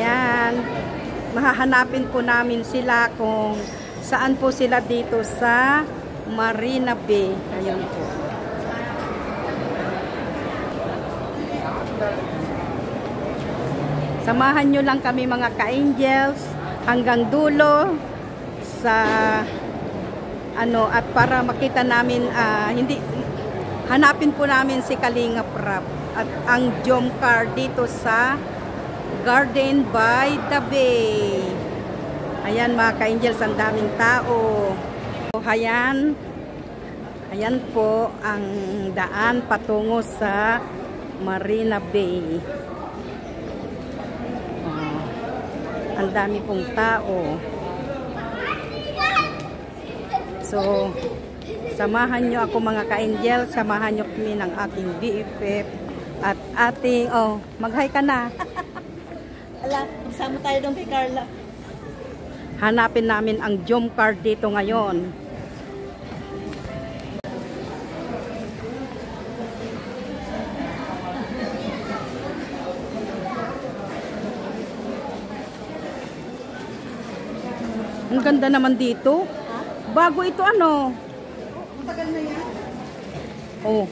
Ayan. Mahahanapin po namin sila kung saan po sila dito sa Marina Bay. Ayan po. Samahan nyo lang kami mga ka-angels hanggang dulo sa at para makita namin hanapin po namin si Kalingap Rap at ang Jomcar dito sa Garden by the Bay. Ayan mga ka-angels, ang daming tao. Ayan po ang daan patungo sa Marina Bay. Ang dami pong tao. So, samahan nyo ako mga ka-angel, samahan nyo kami ng ating BFF at ating, mag-hi ka na. Ala, magsama tayo doon kay Carla. Hanapin namin ang Jomcar dito ngayon. Ang ganda naman dito. Bago ito Matagal na yan? Oh.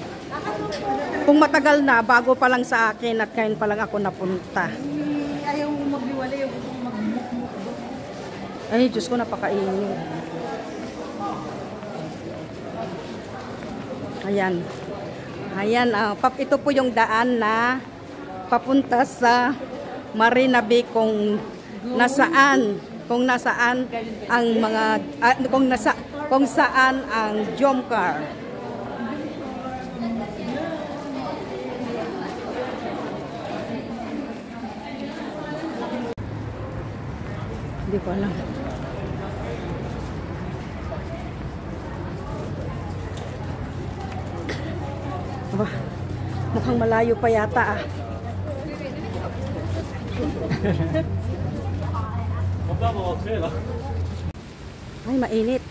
Kung matagal na, bago pa lang sa akin at kain pa lang ako napunta. Ayaw mo magbiwalay, ayaw mo magmukmuk. Ay, Diyos ko, napakainit. Ayan. Ayan, ito po yung daan na papunta sa Marina Bay kung nasaan ang mga kung saan ang Jomcar. Hindi ko alam. Aba, mukhang malayo pa yata Ay, mainit.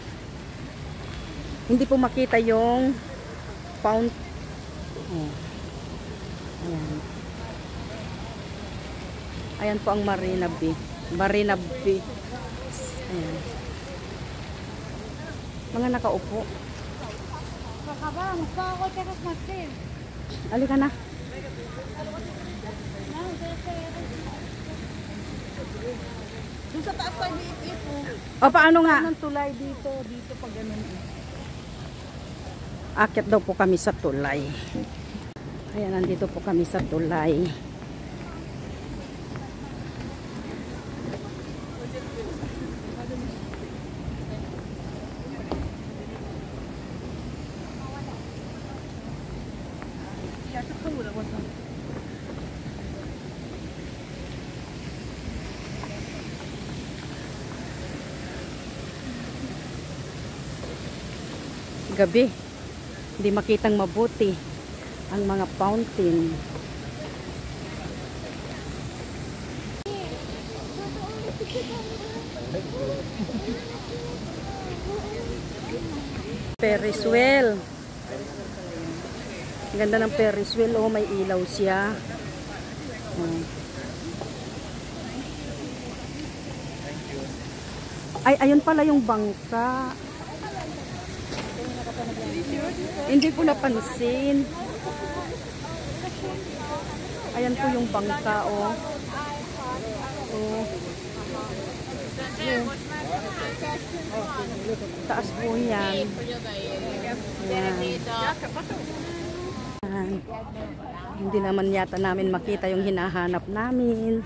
Hindi po makita yung pound. Ayan. Ayan po ang Marina Bay. Marina Bay. Ayan. Mga nakaupo. Halika na. Doon sa taas tayo dito. O, paano nga? Anong tulay dito pag ganun. Akit daw po kami sa tulay. Ayan, nandito po kami sa tulay. Gabi, hindi makitang mabuti ang mga fountain. Ferris wheel. Ganda ng Ferris wheel. Oh, may ilaw siya. Ay, ayun pala yung bangka. Hindi ko napansin. Ayan po yung bangka, oh. Oh. Taas po yan. Ayan. Ayan. Hindi naman yata namin makita yung hinahanap namin.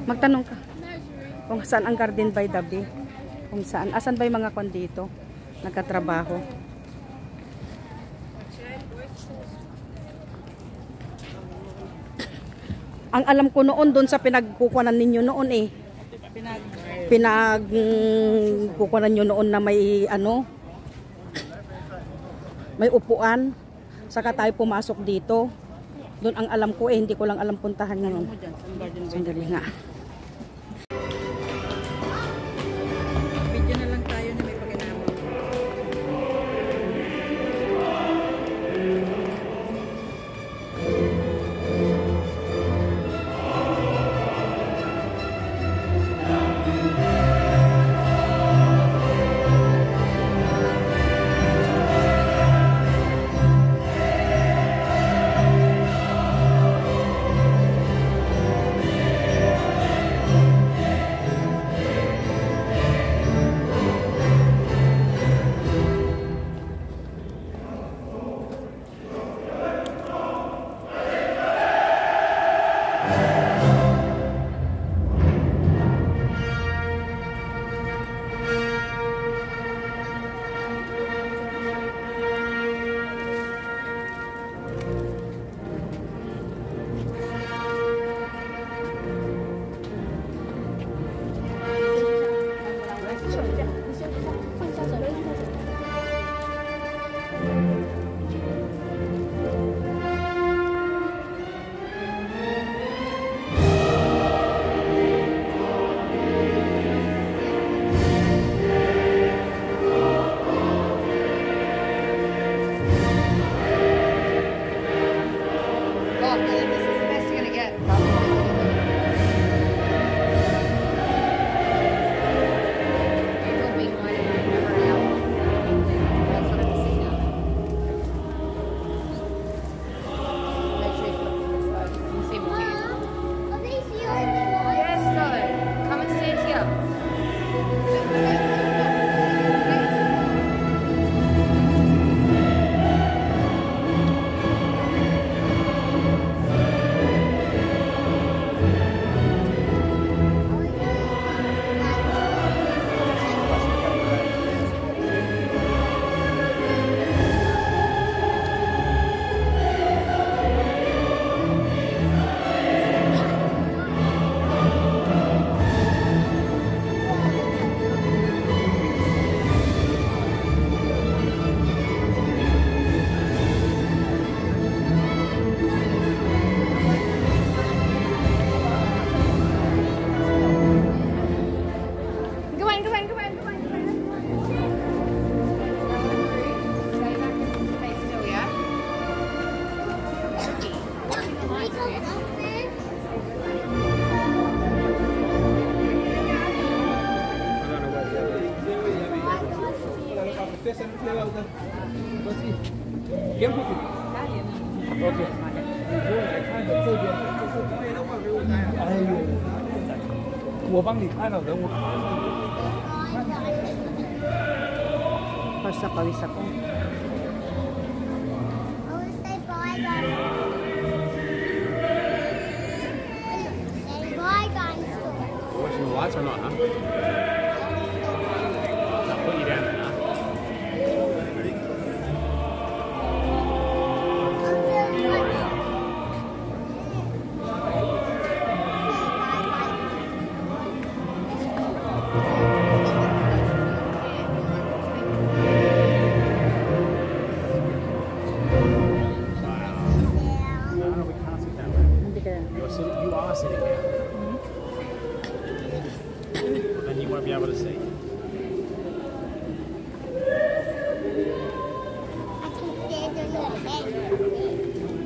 Magtanong ka kung saan ang Garden by the Bay, kung saan, asan ba yung mga kon dito nagkatrabaho. Ang alam ko noon doon sa pinagkukuhanan ninyo noon pinagkukuhanan nyo noon na may may upuan, saka tayo pumasok dito. Doon ang alam ko hindi ko lang alam puntahan ngayon. Sandali nga. 边过去。OK。来看着这边。哎呦，我帮你看了人物。 Pawis na pawis ako. Watching the lights or not, huh? I'll put you down there, huh? No, we can't sit that way. You are sitting there. Then you won't be able to see.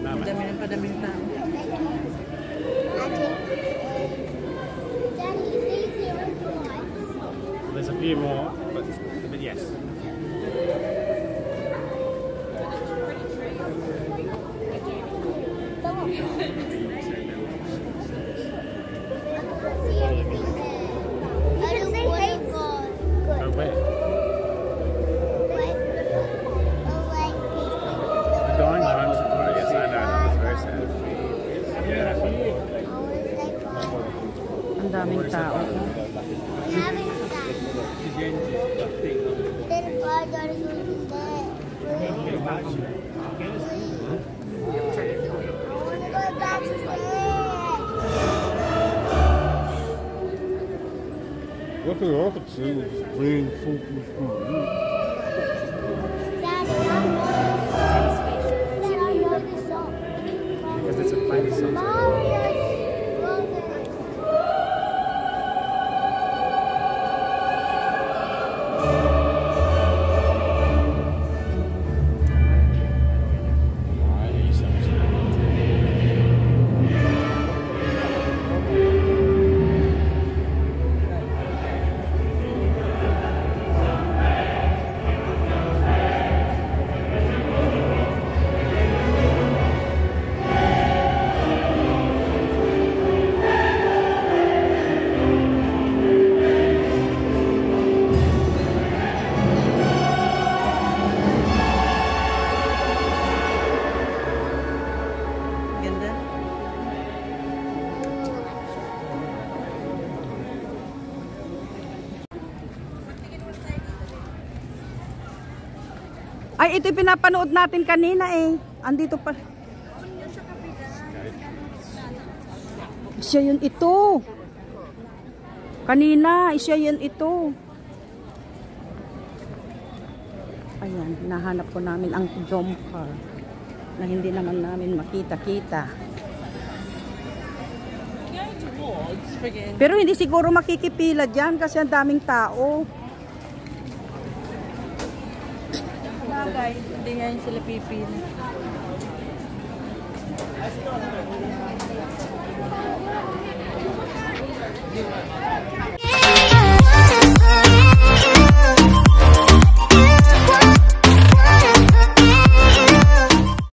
No, mate. Dami ng padaming tao. There's a few more, but yes. Go where? The dying line was recorded. Yes, I know. It's very sad. Yeah. Ang daming tao. What the other two green focus group? Because it's a famous song. I hear you so much. Ganda. Ay, ito yung pinapanood natin kanina eh. Andito pa. Siya yun ito. Kanina, siya yun ito. Ayan, nahanap ko namin ang jump car na hindi naman namin makita-kita. Pero hindi siguro makikipila dyan kasi ang daming tao. Bagay. Hindi nga yun sila pipili.